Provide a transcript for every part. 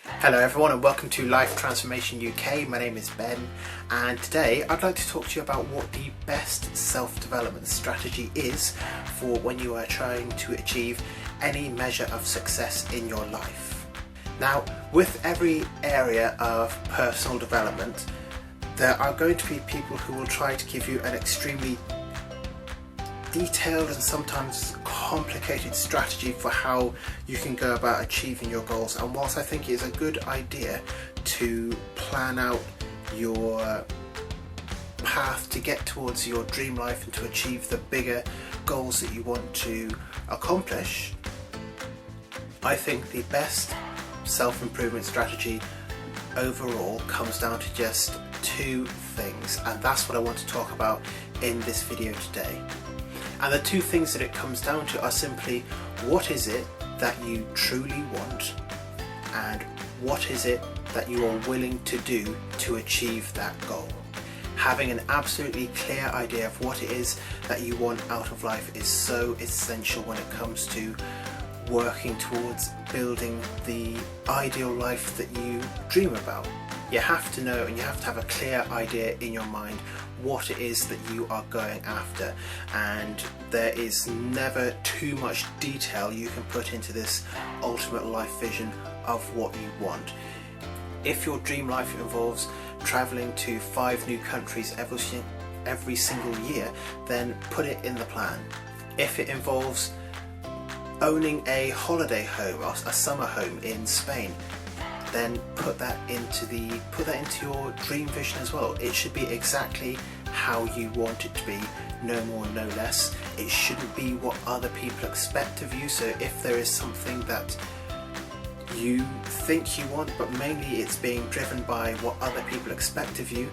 Hello everyone and welcome to Life Transformation UK. My name is Ben and today I'd like to talk to you about what the best self-development strategy is for when you are trying to achieve any measure of success in your life. Now, with every area of personal development, there are going to be people who will try to give you an extremely detailed and sometimes complicated strategy for how you can go about achieving your goals. And whilst I think it is a good idea to plan out your path to get towards your dream life and to achieve the bigger goals that you want to accomplish, I think the best self-improvement strategy overall comes down to just two things, and that's what I want to talk about in this video today. And the two things that it comes down to are simply, what is it that you truly want, and what is it that you are willing to do to achieve that goal. Having an absolutely clear idea of what it is that you want out of life is so essential when it comes to working towards building the ideal life that you dream about. You have to know and you have to have a clear idea in your mind what it is that you are going after, and there is never too much detail you can put into this ultimate life vision of what you want. If your dream life involves traveling to 5 new countries every single year, then put it in the plan. If it involves owning a holiday home, a summer home in Spain, then put that into your dream vision as well. It should be exactly how you want it to be, no more, no less. It shouldn't be what other people expect of you. So if there is something that you think you want, but mainly it's being driven by what other people expect of you,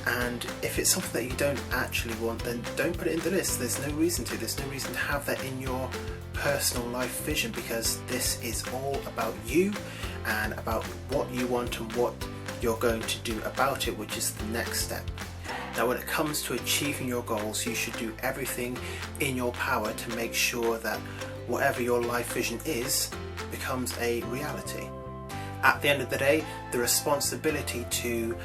and if it's something that you don't actually want, then don't put it in the list. There's no reason to. There's no reason to have that in your personal life vision, because this is all about you and about what you want and what you're going to do about it, which is the next step. Now, when it comes to achieving your goals, you should do everything in your power to make sure that whatever your life vision is becomes a reality. At the end of the day, the responsibility to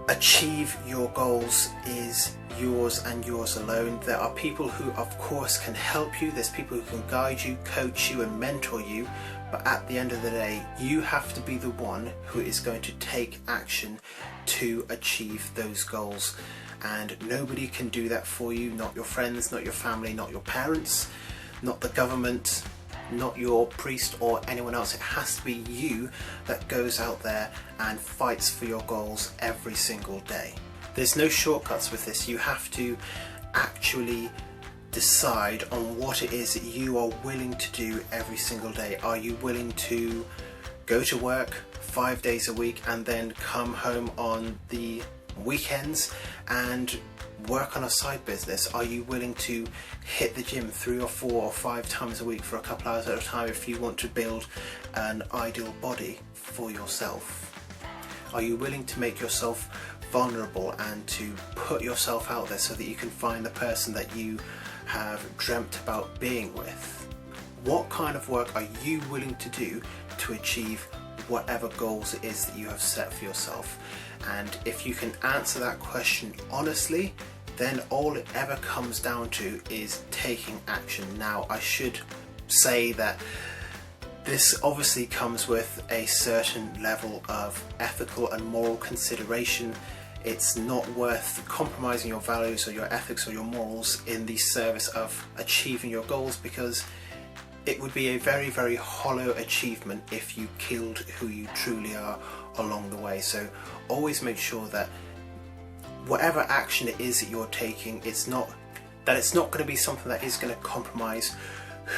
achieve your goals is yours and yours alone. There are people who of course can help you, there's people who can guide you, coach you and mentor you, but at the end of the day you have to be the one who is going to take action to achieve those goals, and nobody can do that for you. Not your friends, not your family, not your parents, not the government, not your priest or anyone else. It has to be you that goes out there and fights for your goals every single day. There's no shortcuts with this. You have to actually decide on what it is that you are willing to do every single day. Are you willing to go to work 5 days a week and then come home on the weekends and work on a side business? Are you willing to hit the gym 3 or 4 or 5 times a week for a couple hours at a time if you want to build an ideal body for yourself? Are you willing to make yourself vulnerable and to put yourself out there so that you can find the person that you have dreamt about being with? What kind of work are you willing to do to achieve whatever goals it is that you have set for yourself? And if you can answer that question honestly, then all it ever comes down to is taking action. Now, I should say that this obviously comes with a certain level of ethical and moral consideration. It's not worth compromising your values or your ethics or your morals in the service of achieving your goals, because it would be a very, very hollow achievement if you killed who you truly are along the way. So always make sure that whatever action it is that you're taking, it's not going to be something that is going to compromise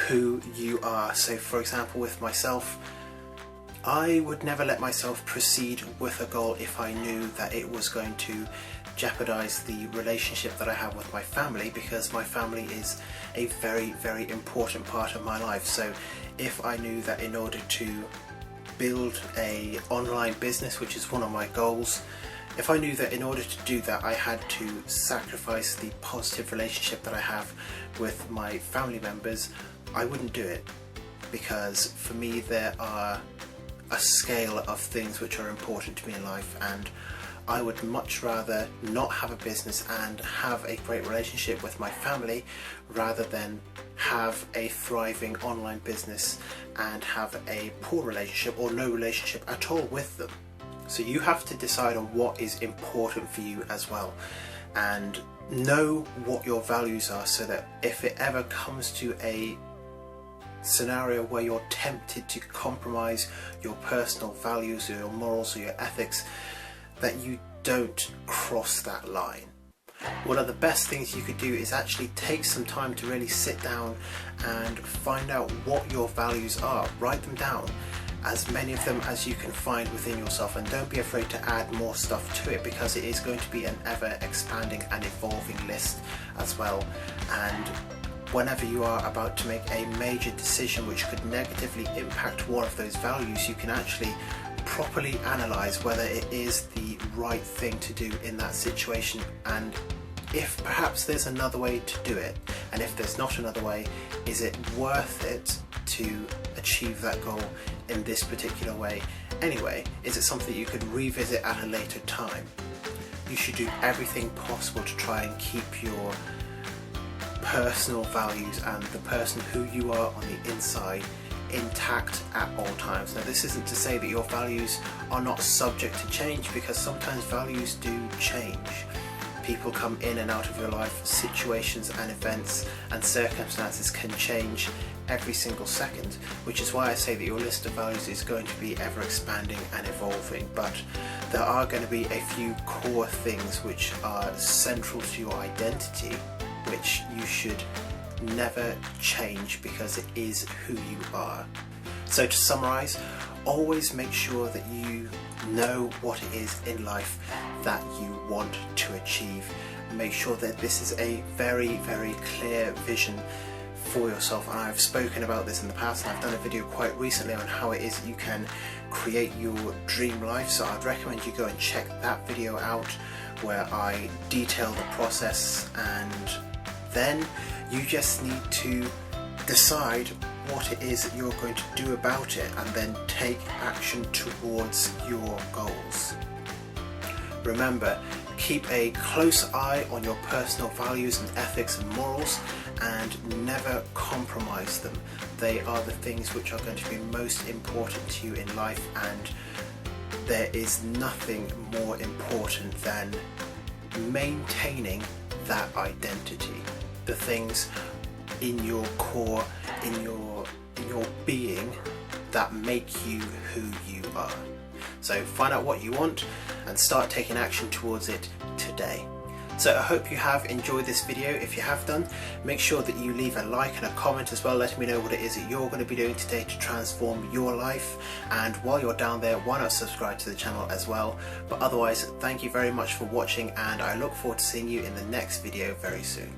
who you are. So for example, with myself, I would never let myself proceed with a goal if I knew that it was going to jeopardize the relationship that I have with my family, because my family is a very, very important part of my life. So if I knew that in order to build a online business, which is one of my goals, if I knew that in order to do that I had to sacrifice the positive relationship that I have with my family members, I wouldn't do it, because for me there are a scale of things which are important to me in life, and I would much rather not have a business and have a great relationship with my family rather than have a thriving online business and have a poor relationship or no relationship at all with them. So you have to decide on what is important for you as well, and know what your values are, so that if it ever comes to a scenario where you're tempted to compromise your personal values or your morals or your ethics, that you don't cross that line. One of the best things you could do is actually take some time to really sit down and find out what your values are. Write them down, as many of them as you can find within yourself, and don't be afraid to add more stuff to it, because it is going to be an ever expanding and evolving list as well. And whenever you are about to make a major decision which could negatively impact one of those values, you can actually properly analyze whether it is the right thing to do in that situation, and if perhaps there's another way to do it, and if there's not another way, is it worth it to achieve that goal in this particular way anyway? Is it something you could revisit at a later time? You should do everything possible to try and keep your personal values and the person who you are on the inside intact at all times. Now, this isn't to say that your values are not subject to change, because sometimes values do change. People come in and out of your life, situations and events and circumstances can change every single second, which is why I say that your list of values is going to be ever expanding and evolving. But there are going to be a few core things which are central to your identity, which you should never change, because it is who you are. So to summarize, always make sure that you know what it is in life that you want to achieve. Make sure that this is a very, very clear vision for yourself, and I've spoken about this in the past, and I've done a video quite recently on how it is you can create your dream life, so I'd recommend you go and check that video out where I detail the process, and then you just need to decide what it is that you're going to do about it, and then take action towards your goals. Remember, keep a close eye on your personal values and ethics and morals, and never compromise them. They are the things which are going to be most important to you in life, and there is nothing more important than maintaining that identity. The things in your core, in your being, that make you who you are. So find out what you want and start taking action towards it today. So I hope you have enjoyed this video. If you have done, make sure that you leave a like and a comment as well, letting me know what it is that you're going to be doing today to transform your life. And while you're down there, why not subscribe to the channel as well? But otherwise, thank you very much for watching, and I look forward to seeing you in the next video very soon.